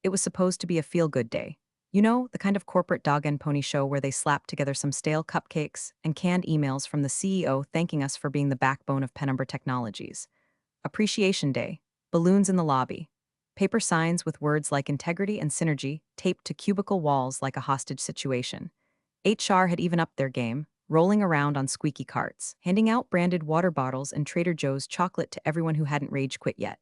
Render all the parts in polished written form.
It was supposed to be a feel-good day. You know, the kind of corporate dog and pony show where they slap together some stale cupcakes and canned emails from the CEO thanking us for being the backbone of Penumbra Technologies. Appreciation Day, balloons in the lobby, paper signs with words like integrity and synergy taped to cubicle walls like a hostage situation. HR had even upped their game, rolling around on squeaky carts, handing out branded water bottles and Trader Joe's chocolate to everyone who hadn't rage quit yet.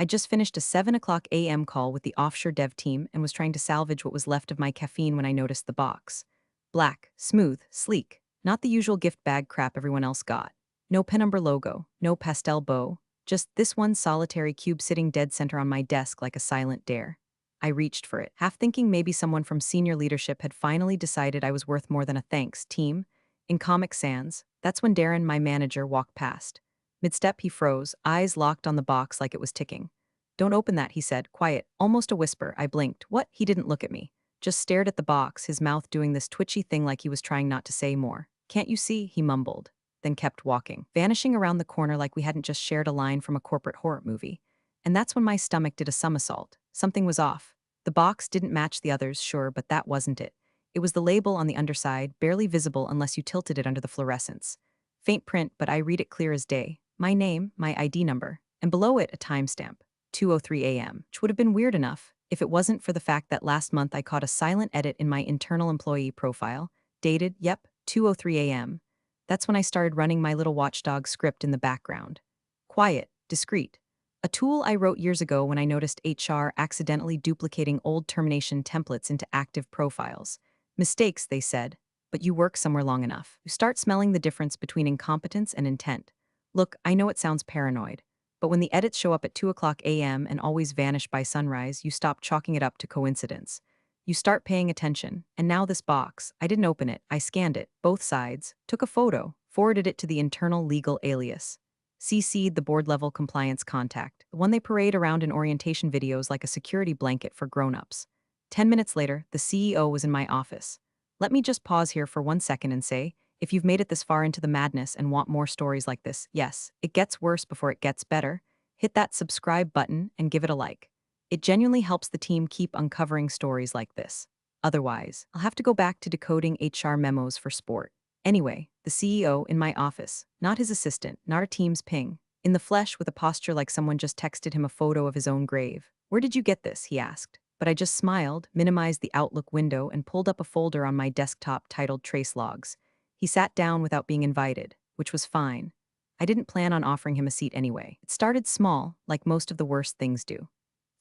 I just finished a 7 o'clock a.m. call with the offshore dev team and was trying to salvage what was left of my caffeine when I noticed the box. Black, smooth, sleek, not the usual gift bag crap everyone else got. No Penumbra logo, no pastel bow, just this one solitary cube sitting dead center on my desk like a silent dare. I reached for it, half thinking maybe someone from senior leadership had finally decided I was worth more than a thanks, team. In Comic Sans, that's when Darren, my manager, walked past. Mid-step, he froze, eyes locked on the box like it was ticking. "Don't open that," he said, quiet, almost a whisper. I blinked. What? He didn't look at me. Just stared at the box, his mouth doing this twitchy thing like he was trying not to say more. "Can't you see?" he mumbled, then kept walking, vanishing around the corner like we hadn't just shared a line from a corporate horror movie. And that's when my stomach did a somersault. Something was off. The box didn't match the others, sure, but that wasn't it. It was the label on the underside, barely visible unless you tilted it under the fluorescence. Faint print, but I read it clear as day. My name, my ID number, and below it a timestamp, 2:03 a.m., which would have been weird enough if it wasn't for the fact that last month I caught a silent edit in my internal employee profile, dated, 2:03 a.m. That's when I started running my little watchdog script in the background. Quiet, discreet. A tool I wrote years ago when I noticed HR accidentally duplicating old termination templates into active profiles. Mistakes, they said, but you work somewhere long enough. You start smelling the difference between incompetence and intent. Look, I know it sounds paranoid, but when the edits show up at 2 o'clock a.m. and always vanish by sunrise, you stop chalking it up to coincidence. You start paying attention, and now this box, I didn't open it, I scanned it, both sides, took a photo, forwarded it to the internal legal alias. CC'd the board-level compliance contact, the one they parade around in orientation videos like a security blanket for grown-ups. 10 minutes later, the CEO was in my office. Let me just pause here for 1 second and say, if you've made it this far into the madness and want more stories like this, yes, it gets worse before it gets better, hit that subscribe button and give it a like. It genuinely helps the team keep uncovering stories like this. Otherwise, I'll have to go back to decoding HR memos for sport. Anyway, the CEO in my office, not his assistant, not a team's ping, in the flesh with a posture like someone just texted him a photo of his own grave. "Where did you get this?" he asked. But I just smiled, minimized the Outlook window, and pulled up a folder on my desktop titled Trace Logs. He sat down without being invited, which was fine. I didn't plan on offering him a seat anyway. It started small, like most of the worst things do.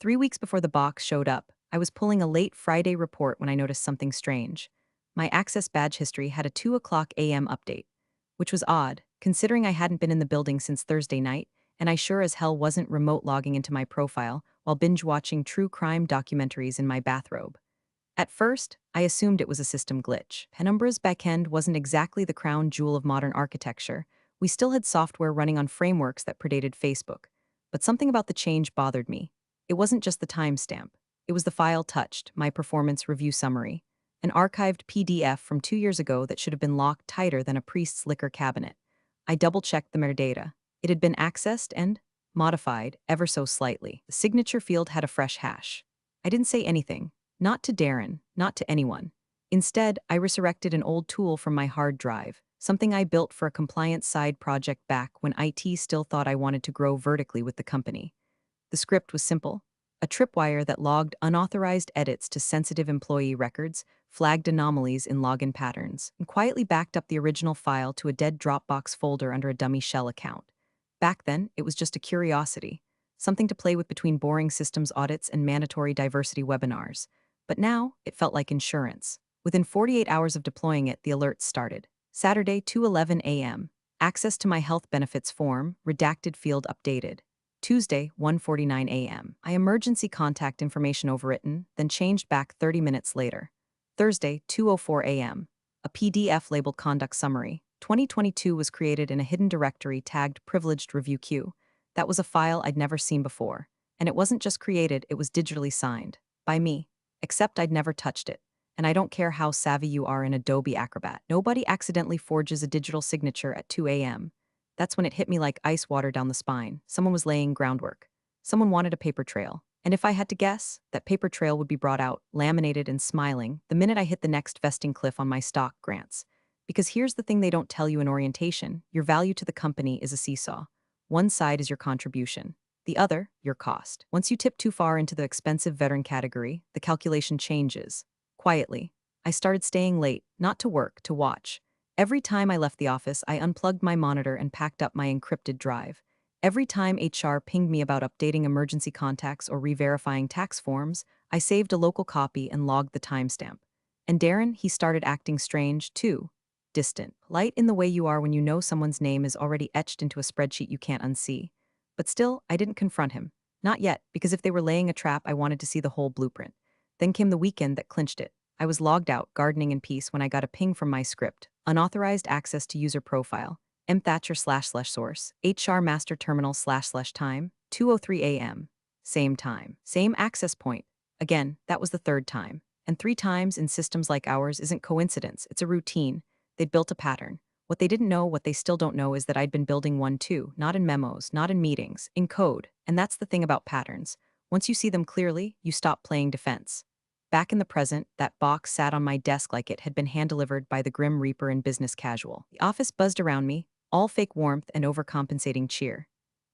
3 weeks before the box showed up, I was pulling a late Friday report when I noticed something strange. My Access badge history had a 2 o'clock a.m. update, which was odd, considering I hadn't been in the building since Thursday night, and I sure as hell wasn't remote logging into my profile while binge-watching true crime documentaries in my bathrobe. At first, I assumed it was a system glitch. Penumbra's backend wasn't exactly the crown jewel of modern architecture. We still had software running on frameworks that predated Facebook. But something about the change bothered me. It wasn't just the timestamp. It was the file touched, my performance review summary. An archived PDF from 2 years ago that should have been locked tighter than a priest's liquor cabinet. I double-checked the metadata. It had been accessed and modified ever so slightly. The signature field had a fresh hash. I didn't say anything. Not to Darren, not to anyone. Instead, I resurrected an old tool from my hard drive, something I built for a compliance side project back when IT still thought I wanted to grow vertically with the company. The script was simple. A tripwire that logged unauthorized edits to sensitive employee records, flagged anomalies in login patterns, and quietly backed up the original file to a dead Dropbox folder under a dummy shell account. Back then, it was just a curiosity, something to play with between boring systems audits and mandatory diversity webinars. But now, it felt like insurance. Within 48 hours of deploying it, the alerts started. Saturday, 2:11 a.m. Access to my health benefits form, redacted field updated. Tuesday, 1:49 a.m. I emergency contact information overwritten, then changed back 30 minutes later. Thursday, 2:04 a.m. A PDF labeled conduct summary. 2022 was created in a hidden directory tagged privileged review queue. That was a file I'd never seen before. And it wasn't just created, it was digitally signed. By me. Except I'd never touched it. And I don't care how savvy you are in Adobe Acrobat. Nobody accidentally forges a digital signature at 2 a.m. That's when it hit me like ice water down the spine. Someone was laying groundwork. Someone wanted a paper trail. And if I had to guess, that paper trail would be brought out, laminated and smiling, the minute I hit the next vesting cliff on my stock grants. Because here's the thing they don't tell you in orientation: your value to the company is a seesaw. One side is your contribution, the other, your cost. Once you tip too far into the expensive veteran category, the calculation changes. Quietly, I started staying late, not to work, to watch. Every time I left the office, I unplugged my monitor and packed up my encrypted drive. Every time HR pinged me about updating emergency contacts or re-verifying tax forms, I saved a local copy and logged the timestamp. And Darren, he started acting strange, too. Distant, light in the way you are when you know someone's name is already etched into a spreadsheet you can't unsee. But still, I didn't confront him. Not yet, because if they were laying a trap, I wanted to see the whole blueprint. Then came the weekend that clinched it. I was logged out, gardening in peace, when I got a ping from my script: unauthorized access to user profile. mthatcher//source, HR master terminal//time, 2:03 a.m. Same time, same access point. Again, that was the third time. And 3 times in systems like ours isn't coincidence, it's a routine. They'd built a pattern. What they didn't know, what they still don't know, is that I'd been building one too, not in memos, not in meetings, in code. And that's the thing about patterns. Once you see them clearly, you stop playing defense. Back in the present, that box sat on my desk like it had been hand-delivered by the Grim Reaper in business casual. The office buzzed around me, all fake warmth and overcompensating cheer.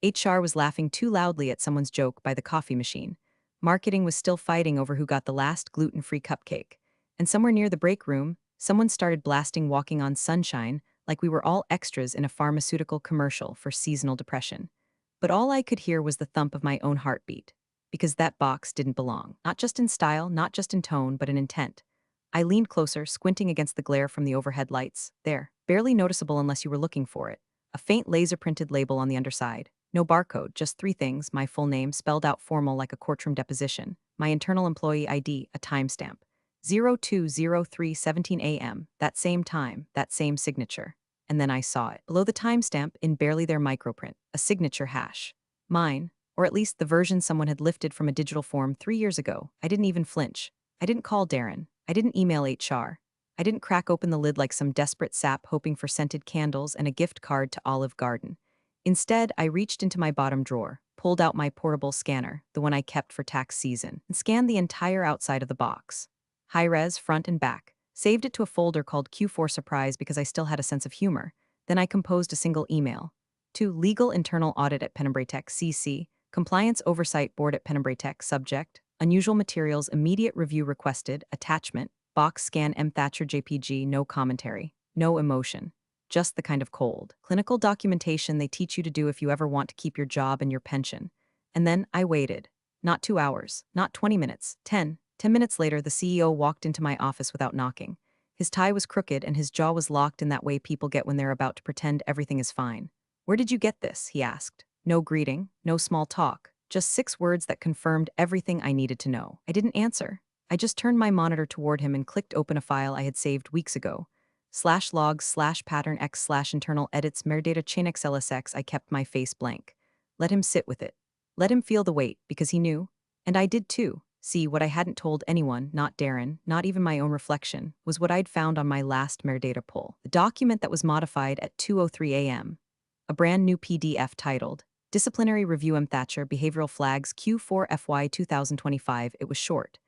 HR was laughing too loudly at someone's joke by the coffee machine. Marketing was still fighting over who got the last gluten-free cupcake. And somewhere near the break room, someone started blasting Walking on Sunshine like we were all extras in a pharmaceutical commercial for seasonal depression. But all I could hear was the thump of my own heartbeat. Because that box didn't belong. Not just in style, not just in tone, but in intent. I leaned closer, squinting against the glare from the overhead lights. There, barely noticeable unless you were looking for it. A faint laser-printed label on the underside. No barcode, just 3 things: my full name, spelled out formal like a courtroom deposition; my internal employee ID, a timestamp. 02:03:17 a.m., that same time, that same signature. And then I saw it. Below the timestamp, in barely their microprint, a signature hash. Mine. Or at least the version someone had lifted from a digital form 3 years ago. I didn't even flinch. I didn't call Darren. I didn't email HR. I didn't crack open the lid like some desperate sap hoping for scented candles and a gift card to Olive Garden. Instead, I reached into my bottom drawer, pulled out my portable scanner, the one I kept for tax season, and scanned the entire outside of the box. High-res, front and back. Saved it to a folder called Q4 Surprise because I still had a sense of humor. Then I composed a single email. To Legal Internal Audit at Penumbra Tech, CC. Compliance Oversight Board at Penumbra Tech, subject: unusual materials, immediate review requested, attachment, box scan, M. Thatcher JPG, no commentary, no emotion. Just the kind of cold, clinical documentation they teach you to do if you ever want to keep your job and your pension. And then I waited. Not 2 hours, not 20 minutes, 10. 10 minutes later, the CEO walked into my office without knocking. His tie was crooked and his jaw was locked in that way people get when they're about to pretend everything is fine. "Where did you get this?" he asked. No greeting, no small talk, just 6 words that confirmed everything I needed to know. I didn't answer. I just turned my monitor toward him and clicked open a file I had saved weeks ago. /logs/pattern x/internal edits metadata chain xlsx. I kept my face blank. Let him sit with it. Let him feel the weight, because he knew. And I did too. See, what I hadn't told anyone, not Darren, not even my own reflection, was what I'd found on my last metadata pull. The document that was modified at 2:03 a.m. A brand new PDF titled Disciplinary Review M. Thatcher Behavioral Flags Q4 FY 2025. It was short.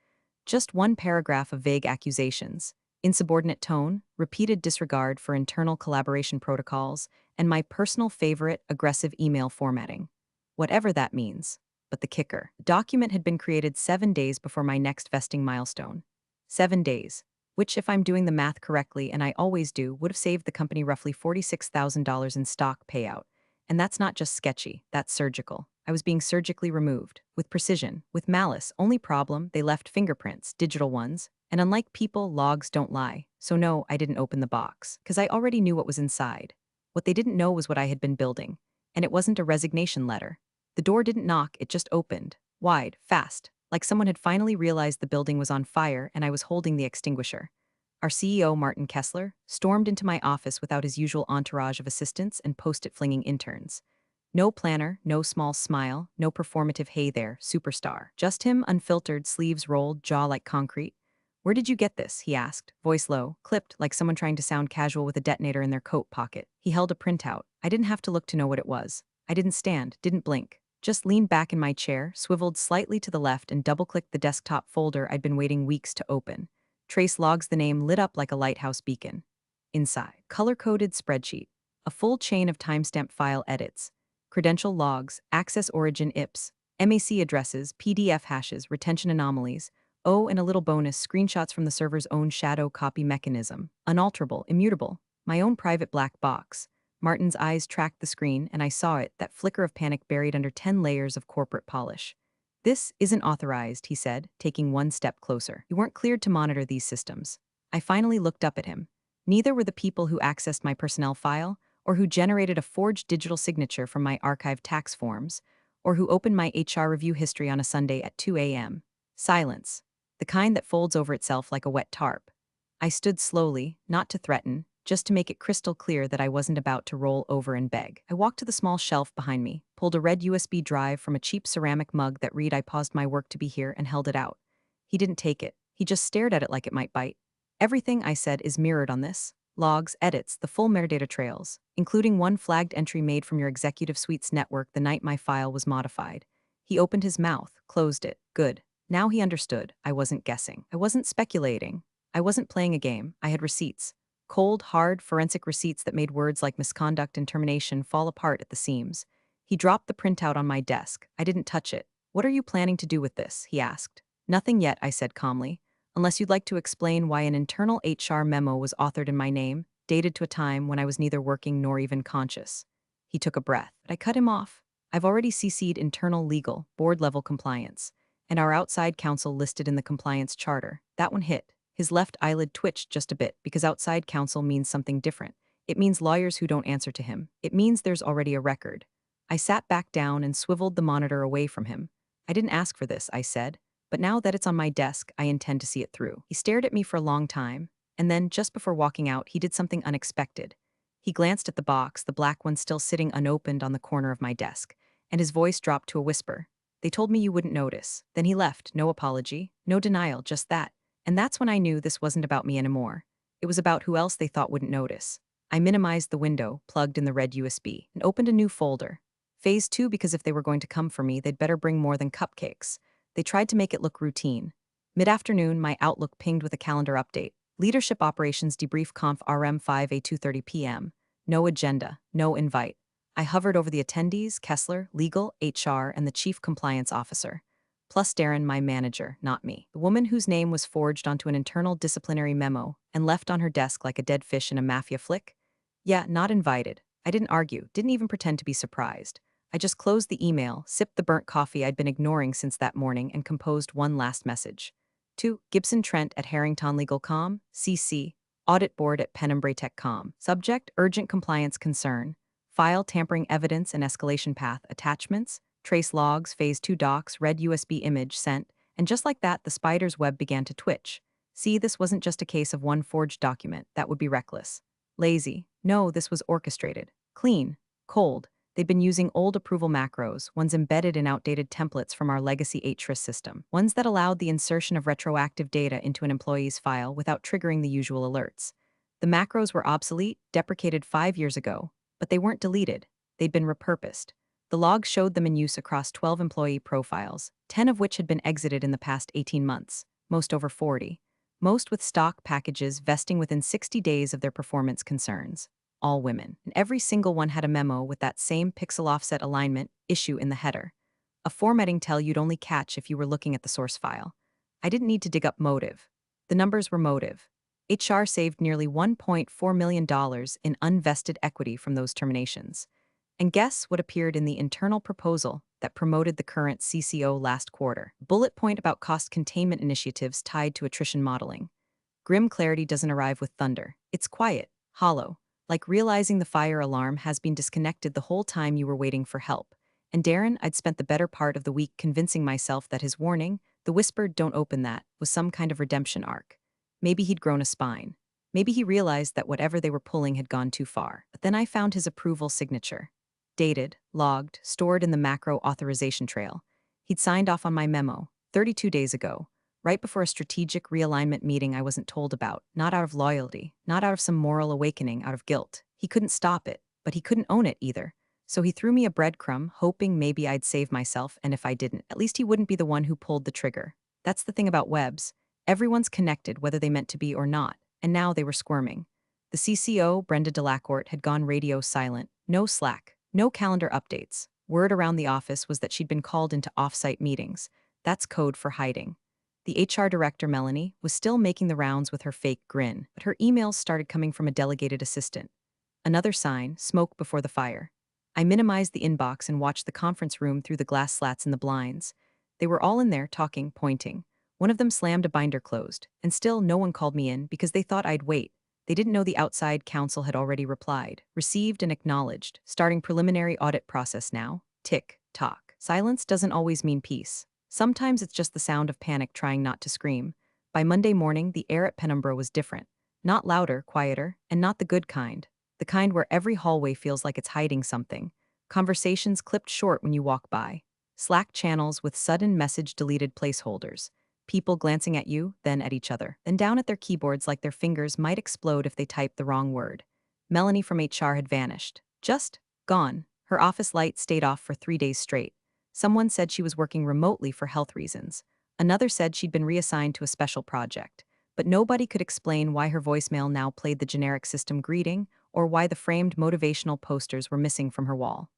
Just one paragraph of vague accusations, insubordinate tone, repeated disregard for internal collaboration protocols, and my personal favorite, aggressive email formatting. Whatever that means. But the kicker: the document had been created 7 days before my next vesting milestone. 7 days. Which, if I'm doing the math correctly, and I always do, would have saved the company roughly $46,000 in stock payout. And that's not just sketchy, that's surgical. I was being surgically removed, with precision, with malice. Only problem, they left fingerprints, digital ones. And unlike people, logs don't lie. So no, I didn't open the box, because I already knew what was inside. What they didn't know was what I had been building. And it wasn't a resignation letter. The door didn't knock, it just opened. Wide, fast, like someone had finally realized the building was on fire and I was holding the extinguisher. Our CEO, Martin Kessler, stormed into my office without his usual entourage of assistants and post-it flinging interns. No planner, no small smile, no performative "hey there, superstar." Just him, unfiltered, sleeves rolled, jaw like concrete. "Where did you get this?" he asked, voice low, clipped like someone trying to sound casual with a detonator in their coat pocket. He held a printout. I didn't have to look to know what it was. I didn't stand, didn't blink. Just leaned back in my chair, swiveled slightly to the left, and double-clicked the desktop folder I'd been waiting weeks to open. Trace logs, the name lit up like a lighthouse beacon. Inside, color-coded spreadsheet, a full chain of timestamp file edits, credential logs, access origin IPs, MAC addresses, PDF hashes, retention anomalies. Oh, and a little bonus, screenshots from the server's own shadow copy mechanism. Unalterable, immutable. My own private black box. Martin's eyes tracked the screen, and I saw it, that flicker of panic buried under 10 layers of corporate polish. This isn't authorized, he said, taking one step closer. You weren't cleared to monitor these systems. I finally looked up at him. Neither were the people who accessed my personnel file, or who generated a forged digital signature from my archived tax forms, or who opened my HR review history on a Sunday at 2 a.m. Silence. The kind that folds over itself like a wet tarp. I stood slowly, not to threaten, just to make it crystal clear that I wasn't about to roll over and beg. I walked to the small shelf behind me, pulled a red USB drive from a cheap ceramic mug that read I paused my work to be here, and held it out. He didn't take it. He just stared at it like it might bite. Everything I said is mirrored on this. Logs, edits, the full metadata trails, including one flagged entry made from your executive suite's network the night my file was modified. He opened his mouth, closed it. Good. Now he understood. I wasn't guessing. I wasn't speculating. I wasn't playing a game. I had receipts. Cold, hard, forensic receipts that made words like misconduct and termination fall apart at the seams. He dropped the printout on my desk. I didn't touch it. What are you planning to do with this? He asked. Nothing yet, I said calmly. Unless you'd like to explain why an internal HR memo was authored in my name, dated to a time when I was neither working nor even conscious. He took a breath, but I cut him off. I've already CC'd internal legal, board-level compliance, and our outside counsel listed in the compliance charter. That one hit. His left eyelid twitched just a bit, because outside counsel means something different. It means lawyers who don't answer to him. It means there's already a record. I sat back down and swiveled the monitor away from him. I didn't ask for this, I said. But now that it's on my desk, I intend to see it through. He stared at me for a long time, and then, just before walking out, he did something unexpected. He glanced at the box, the black one still sitting unopened on the corner of my desk, and his voice dropped to a whisper. They told me you wouldn't notice. Then he left, no apology, no denial, just that. And that's when I knew this wasn't about me anymore. It was about who else they thought wouldn't notice. I minimized the window, plugged in the red USB, and opened a new folder. Phase 2, because if they were going to come for me, they'd better bring more than cupcakes. They tried to make it look routine. Mid-afternoon, my Outlook pinged with a calendar update. Leadership Operations Debrief Conf RM5 at 2:30 p.m. No agenda, no invite. I hovered over the attendees, Kessler, legal, HR, and the chief compliance officer. Plus Darren, my manager, not me. The woman whose name was forged onto an internal disciplinary memo and left on her desk like a dead fish in a mafia flick? Yeah, not invited. I didn't argue, didn't even pretend to be surprised. I just closed the email, sipped the burnt coffee I'd been ignoring since that morning, and composed one last message. To Gibson Trent at Harrington Legal Com, CC, Audit Board at Penumbra Tech Com. Subject, urgent compliance concern. File tampering evidence and escalation path attachments. Trace logs, phase 2 docs, red USB image sent, and just like that, the spider's web began to twitch. See, this wasn't just a case of one forged document. That would be reckless. Lazy. No, this was orchestrated. Clean. Cold. They'd been using old approval macros, ones embedded in outdated templates from our legacy HRIS system, ones that allowed the insertion of retroactive data into an employee's file without triggering the usual alerts. The macros were obsolete, deprecated 5 years ago, but they weren't deleted. They'd been repurposed. The logs showed them in use across 12 employee profiles, 10 of which had been exited in the past 18 months, most over 40. Most with stock packages vesting within 60 days of their performance concerns. All women, and every single one had a memo with that same pixel offset alignment issue in the header. A formatting tell you'd only catch if you were looking at the source file. I didn't need to dig up motive. The numbers were motive. HR saved nearly $1.4 million in unvested equity from those terminations. And guess what appeared in the internal proposal that promoted the current CCO last quarter? Bullet point about cost containment initiatives tied to attrition modeling. Grim clarity doesn't arrive with thunder. It's quiet, hollow, like realizing the fire alarm has been disconnected the whole time you were waiting for help. And Darren, I'd spent the better part of the week convincing myself that his warning, the whispered "don't open that," was some kind of redemption arc. Maybe he'd grown a spine. Maybe he realized that whatever they were pulling had gone too far. But then I found his approval signature. Dated, logged, stored in the macro authorization trail. He'd signed off on my memo, 32 days ago, right before a strategic realignment meeting I wasn't told about, not out of loyalty, not out of some moral awakening, out of guilt. He couldn't stop it, but he couldn't own it either. So he threw me a breadcrumb, hoping maybe I'd save myself, and if I didn't, at least he wouldn't be the one who pulled the trigger. That's the thing about webs. Everyone's connected, whether they meant to be or not, and now they were squirming. The CCO, Brenda Delacourt, had gone radio silent. No Slack, no calendar updates. Word around the office was that she'd been called into off-site meetings. That's code for hiding. The HR director, Melanie, was still making the rounds with her fake grin, but her emails started coming from a delegated assistant. Another sign, smoke before the fire. I minimized the inbox and watched the conference room through the glass slats in the blinds. They were all in there, talking, pointing. One of them slammed a binder closed, and still no one called me in because they thought I'd wait. They didn't know the outside counsel had already replied, received and acknowledged, starting preliminary audit process now. Tick, tock. Silence doesn't always mean peace. Sometimes it's just the sound of panic trying not to scream. By Monday morning, the air at Penumbra was different. Not louder, quieter, and not the good kind. The kind where every hallway feels like it's hiding something. Conversations clipped short when you walk by. Slack channels with sudden message deleted placeholders. People glancing at you, then at each other, then down at their keyboards like their fingers might explode if they typed the wrong word. Melanie from HR had vanished. Just gone. Her office light stayed off for 3 days straight. Someone said she was working remotely for health reasons. Another said she'd been reassigned to a special project. But nobody could explain why her voicemail now played the generic system greeting or why the framed motivational posters were missing from her wall.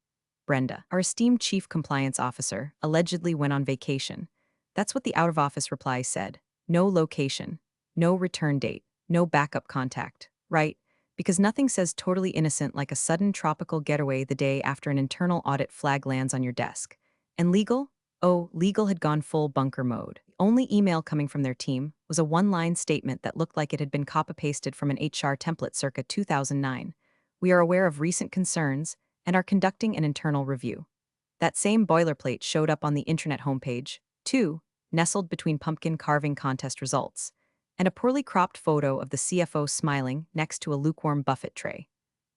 Brenda, our esteemed chief compliance officer, allegedly went on vacation. That's what the out-of-office reply said. No location, no return date, no backup contact. Right? Because nothing says totally innocent like a sudden tropical getaway the day after an internal audit flag lands on your desk. And legal? Oh, legal had gone full bunker mode. The only email coming from their team was a one-line statement that looked like it had been copy-pasted from an HR template circa 2009. We are aware of recent concerns and are conducting an internal review. That same boilerplate showed up on the internet homepage, too, nestled between pumpkin carving contest results, and a poorly cropped photo of the CFO smiling next to a lukewarm buffet tray.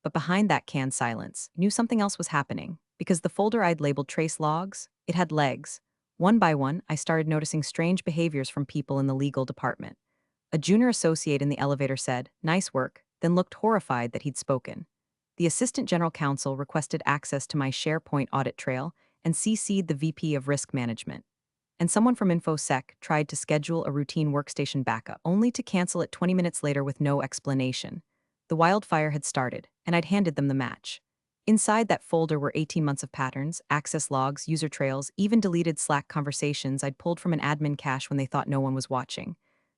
But behind that canned silence, knew something else was happening, because the folder I'd labeled trace logs, it had legs. One by one, I started noticing strange behaviors from people in the legal department. A junior associate in the elevator said, "Nice work," then looked horrified that he'd spoken. The assistant general counsel requested access to my SharePoint audit trail and CC'd the VP of Risk Management. And someone from InfoSec tried to schedule a routine workstation backup, only to cancel it 20 minutes later with no explanation. The wildfire had started, and I'd handed them the match. Inside that folder were 18 months of patterns, access logs, user trails, even deleted Slack conversations I'd pulled from an admin cache when they thought no one was watching.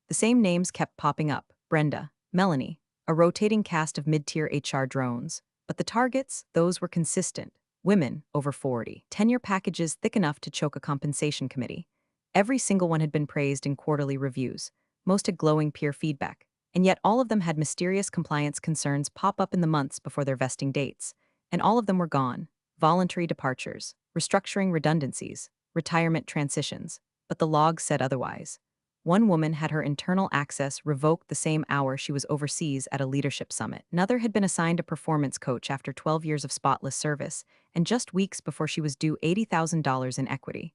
The same names kept popping up: Brenda, Melanie, a rotating cast of mid-tier HR drones. But the targets, those were consistent. Women, over 40. Tenure packages thick enough to choke a compensation committee. Every single one had been praised in quarterly reviews. Most had glowing peer feedback. And yet all of them had mysterious compliance concerns pop up in the months before their vesting dates. And all of them were gone. Voluntary departures, restructuring redundancies, retirement transitions. But the logs said otherwise. One woman had her internal access revoked the same hour she was overseas at a leadership summit. Another had been assigned a performance coach after 12 years of spotless service, and just weeks before she was due $80,000 in equity.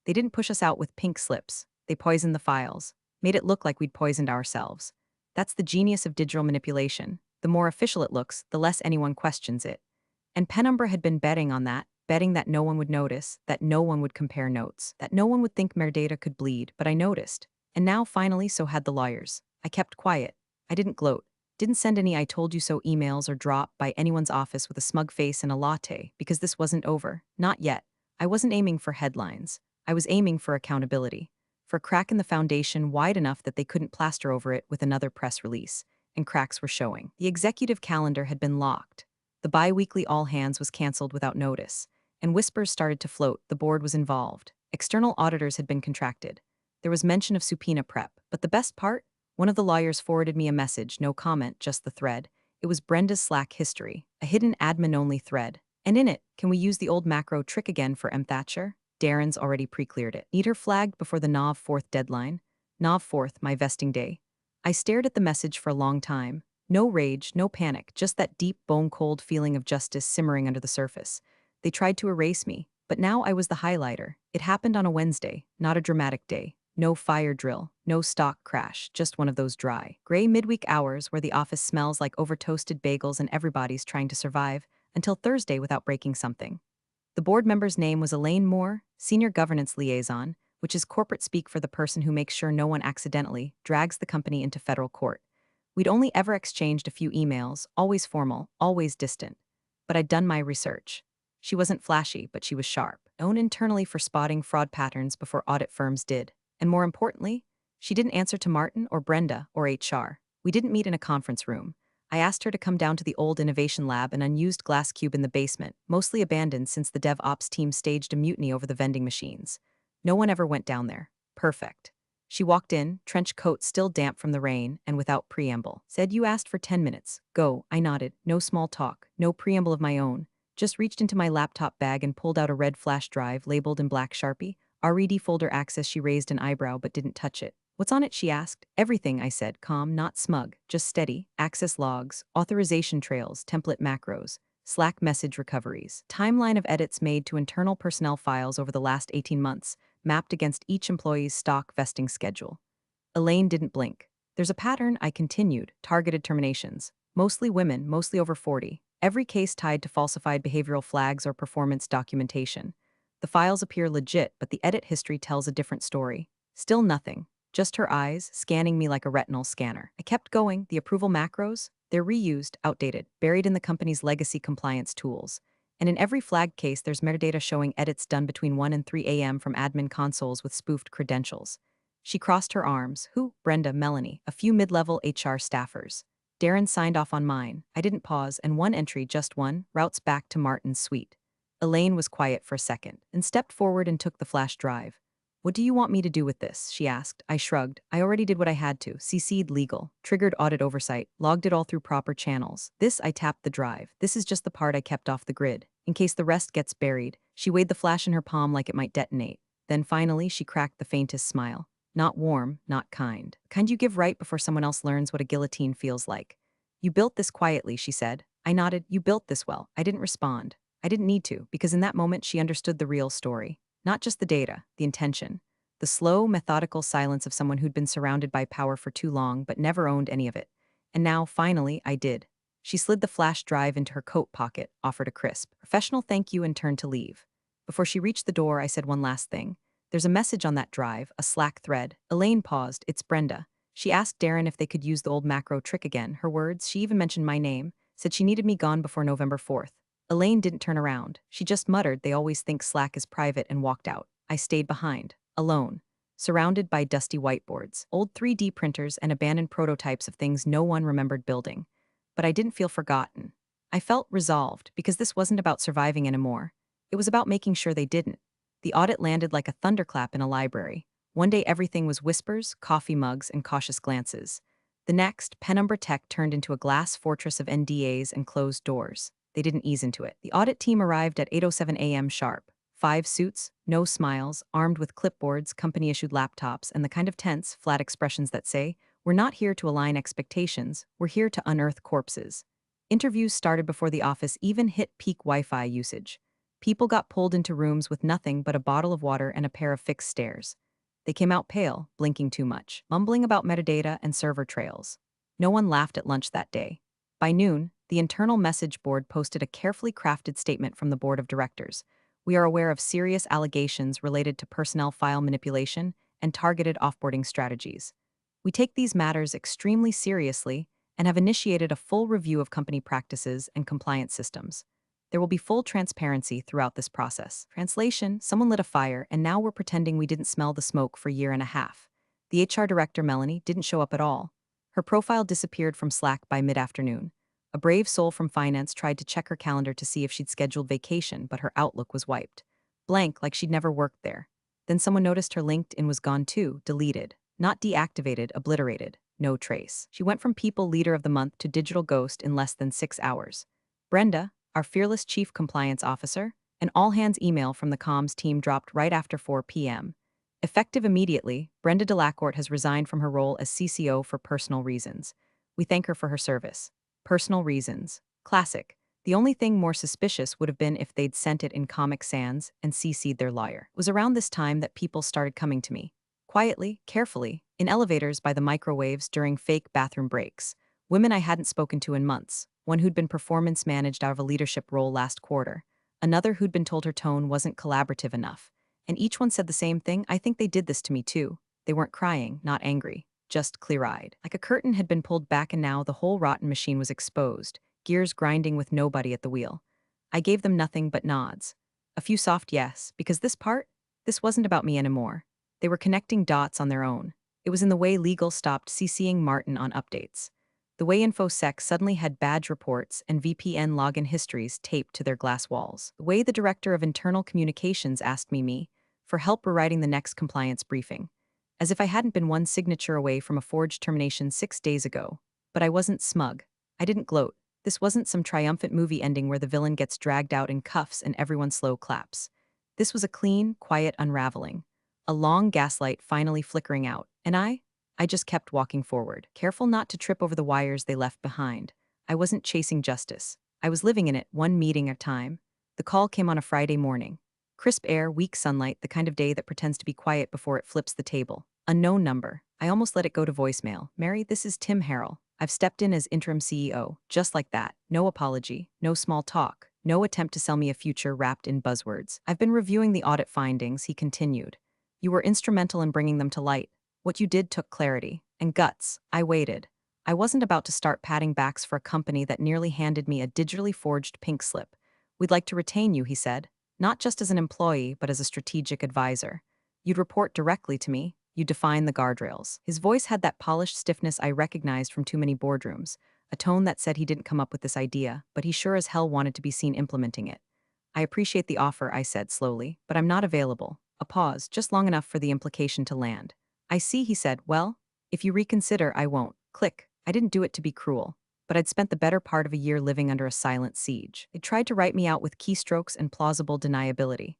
They didn't push us out with pink slips. They poisoned the files, made it look like we'd poisoned ourselves. That's the genius of digital manipulation. The more official it looks, the less anyone questions it. And Penumbra had been betting on that, betting that no one would notice, that no one would compare notes, that no one would think mere data could bleed, but I noticed. And now, finally, so had the lawyers. I kept quiet. I didn't gloat. Didn't send any "I told you so" emails or drop by anyone's office with a smug face and a latte, because this wasn't over. Not yet. I wasn't aiming for headlines. I was aiming for accountability. For a crack in the foundation wide enough that they couldn't plaster over it with another press release. And cracks were showing. The executive calendar had been locked. The bi-weekly all-hands was canceled without notice. And whispers started to float. The board was involved. External auditors had been contracted. There was mention of subpoena prep, but the best part? One of the lawyers forwarded me a message, no comment, just the thread. It was Brenda's Slack history, a hidden admin-only thread. And in it, can we use the old macro trick again for M. Thatcher? Darren's already pre-cleared it. Need her flagged before the Nov 4th deadline. Nov 4th, my vesting day. I stared at the message for a long time. No rage, no panic, just that deep, bone-cold feeling of justice simmering under the surface. They tried to erase me, but now I was the highlighter. It happened on a Wednesday, not a dramatic day. No fire drill, no stock crash, just one of those dry, gray midweek hours where the office smells like over-toasted bagels and everybody's trying to survive. until Thursday without breaking something. The board member's name was Elaine Moore, Senior Governance Liaison, which is corporate speak for the person who makes sure no one accidentally drags the company into federal court. We'd only ever exchanged a few emails, always formal, always distant. But I'd done my research. She wasn't flashy, but she was sharp, known internally for spotting fraud patterns before audit firms did. And more importantly, she didn't answer to Martin or Brenda or HR. We didn't meet in a conference room. I asked her to come down to the old innovation lab, an unused glass cube in the basement, mostly abandoned since the DevOps team staged a mutiny over the vending machines. No one ever went down there. Perfect. She walked in, trench coat still damp from the rain, and without preamble, said, "You asked for 10 minutes. Go." I nodded. No small talk, no preamble of my own. Just reached into my laptop bag and pulled out a red flash drive labeled in black Sharpie. "RED folder access." She raised an eyebrow but didn't touch it. "What's on it?" she asked. "Everything," I said, calm, not smug, just steady. Access logs, authorization trails, template macros, Slack message recoveries, timeline of edits made to internal personnel files over the last 18 months, mapped against each employee's stock vesting schedule. Elaine didn't blink. "There's a pattern," I continued. "Targeted terminations. Mostly women, mostly over 40. Every case tied to falsified behavioral flags or performance documentation. The files appear legit, but the edit history tells a different story." Still nothing. Just her eyes, scanning me like a retinal scanner. I kept going. "The approval macros? They're reused, outdated, buried in the company's legacy compliance tools. And in every flagged case, there's metadata showing edits done between 1 and 3 a.m. from admin consoles with spoofed credentials." She crossed her arms. "Who?" "Brenda, Melanie, a few mid-level HR staffers. Darren signed off on mine." I didn't pause, and one entry, just one, routes back to Martin's suite. Elaine was quiet for a second, and stepped forward and took the flash drive. "What do you want me to do with this?" she asked. I shrugged. "I already did what I had to. CC'd legal, triggered audit oversight, logged it all through proper channels. This," I tapped the drive. "This is just the part I kept off the grid, in case the rest gets buried." She weighed the flash in her palm like it might detonate. Then finally, she cracked the faintest smile. Not warm, not kind. Kind you give right before someone else learns what a guillotine feels like. "You built this quietly," she said. I nodded. "You built this well." I didn't respond. I didn't need to, because in that moment she understood the real story. Not just the data, the intention. The slow, methodical silence of someone who'd been surrounded by power for too long but never owned any of it. And now, finally, I did. She slid the flash drive into her coat pocket, offered a crisp, professional thank you, and turned to leave. Before she reached the door, I said one last thing. "There's a message on that drive, a Slack thread." Elaine paused. "It's Brenda. She asked Darren if they could use the old macro trick again. Her words, she even mentioned my name, said she needed me gone before November 4th. Elaine didn't turn around. She just muttered, "They always think Slack is private," and walked out. I stayed behind, alone, surrounded by dusty whiteboards, old 3D printers, and abandoned prototypes of things no one remembered building. But I didn't feel forgotten. I felt resolved, because this wasn't about surviving anymore. It was about making sure they didn't. The audit landed like a thunderclap in a library. One day everything was whispers, coffee mugs, and cautious glances. The next, Penumbra Tech turned into a glass fortress of NDAs and closed doors. They didn't ease into it. The audit team arrived at 8:07 a.m. sharp. 5 suits, no smiles, armed with clipboards, company-issued laptops, and the kind of tense, flat expressions that say, "We're not here to align expectations, we're here to unearth corpses." Interviews started before the office even hit peak Wi-Fi usage. People got pulled into rooms with nothing but a bottle of water and a pair of fixed stairs. They came out pale, blinking too much, mumbling about metadata and server trails. No one laughed at lunch that day. By noon, the internal message board posted a carefully crafted statement from the board of directors. "We are aware of serious allegations related to personnel file manipulation and targeted offboarding strategies. We take these matters extremely seriously and have initiated a full review of company practices and compliance systems. There will be full transparency throughout this process." Translation: someone lit a fire, and now we're pretending we didn't smell the smoke for a year and a half. The HR director, Melanie, didn't show up at all. Her profile disappeared from Slack by mid-afternoon. A brave soul from finance tried to check her calendar to see if she'd scheduled vacation, but her Outlook was wiped. Blank, like she'd never worked there. Then someone noticed her LinkedIn was gone too, deleted. Not deactivated, obliterated. No trace. She went from people leader of the month to digital ghost in less than 6 hours. Brenda, our fearless chief compliance officer, an all-hands email from the comms team dropped right after 4 p.m. Effective immediately, Brenda Delacourt has resigned from her role as CCO for personal reasons. We thank her for her service. Personal reasons. Classic. The only thing more suspicious would have been if they'd sent it in Comic Sans and CC'd their lawyer. It was around this time that people started coming to me. Quietly, carefully, in elevators by the microwaves during fake bathroom breaks. Women I hadn't spoken to in months, one who'd been performance managed out of a leadership role last quarter, another who'd been told her tone wasn't collaborative enough. And each one said the same thing: I think they did this to me too. They weren't crying, not angry, just clear-eyed. Like a curtain had been pulled back and now the whole rotten machine was exposed, gears grinding with nobody at the wheel. I gave them nothing but nods. A few soft yes, because this wasn't about me anymore. They were connecting dots on their own. It was in the way legal stopped CCing Martin on updates. The way InfoSec suddenly had badge reports and VPN login histories taped to their glass walls. The way the director of internal communications asked me for help rewriting the next compliance briefing. As if I hadn't been one signature away from a forged termination 6 days ago. But I wasn't smug. I didn't gloat. This wasn't some triumphant movie ending where the villain gets dragged out in cuffs and everyone slow claps. This was a clean, quiet unraveling. A long gaslight finally flickering out, and I just kept walking forward, careful not to trip over the wires they left behind. I wasn't chasing justice. I was living in it, one meeting at a time. The call came on a Friday morning. Crisp air, weak sunlight, the kind of day that pretends to be quiet before it flips the table. Unknown number. I almost let it go to voicemail. Mary, this is Tim Harrell. I've stepped in as interim CEO, just like that. No apology, no small talk, no attempt to sell me a future wrapped in buzzwords. I've been reviewing the audit findings, he continued. You were instrumental in bringing them to light. What you did took clarity and guts. I waited. I wasn't about to start patting backs for a company that nearly handed me a digitally forged pink slip. We'd like to retain you, he said, not just as an employee, but as a strategic advisor. You'd report directly to me. You'd define the guardrails. His voice had that polished stiffness I recognized from too many boardrooms, a tone that said he didn't come up with this idea, but he sure as hell wanted to be seen implementing it. I appreciate the offer, I said slowly, but I'm not available. A pause, just long enough for the implication to land. I see, he said. Well, if you reconsider, I won't. Click. I didn't do it to be cruel. But I'd spent the better part of a year living under a silent siege. They tried to write me out with keystrokes and plausible deniability.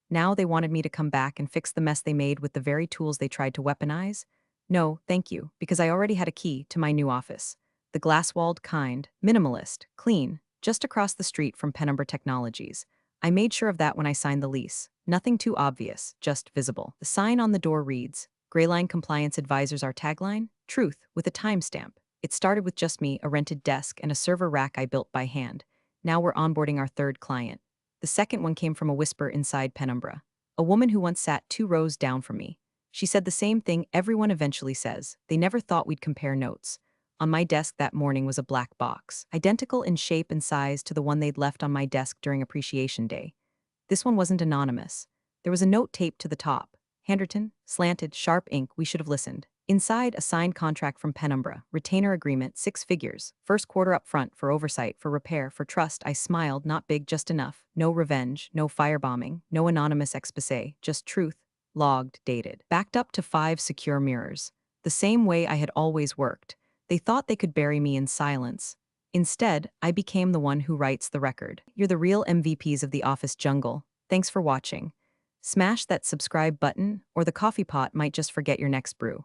Now they wanted me to come back and fix the mess they made with the very tools they tried to weaponize? No, thank you, because I already had a key to my new office. The glass-walled kind, minimalist, clean, just across the street from Penumbra Technologies. I made sure of that when I signed the lease. Nothing too obvious, just visible. The sign on the door reads, Greyline Compliance Advisors, our tagline? Truth, with a timestamp. It started with just me, a rented desk, and a server rack I built by hand. Now we're onboarding our third client. The second one came from a whisper inside Penumbra. A woman who once sat 2 rows down from me. She said the same thing everyone eventually says. They never thought we'd compare notes. On my desk that morning was a black box, identical in shape and size to the one they'd left on my desk during Appreciation Day. This one wasn't anonymous. There was a note taped to the top. Handwritten, slanted, sharp ink, we should have listened. Inside, a signed contract from Penumbra, retainer agreement, 6 figures, first quarter up front, for oversight, for repair, for trust. I smiled, not big, just enough. No revenge, no firebombing, no anonymous exposé, just truth, logged, dated. Backed up to 5 secure mirrors. The same way I had always worked. They thought they could bury me in silence. Instead, I became the one who writes the record. You're the real MVPs of the office jungle. Thanks for watching. Smash that subscribe button, or the coffee pot might just forget your next brew.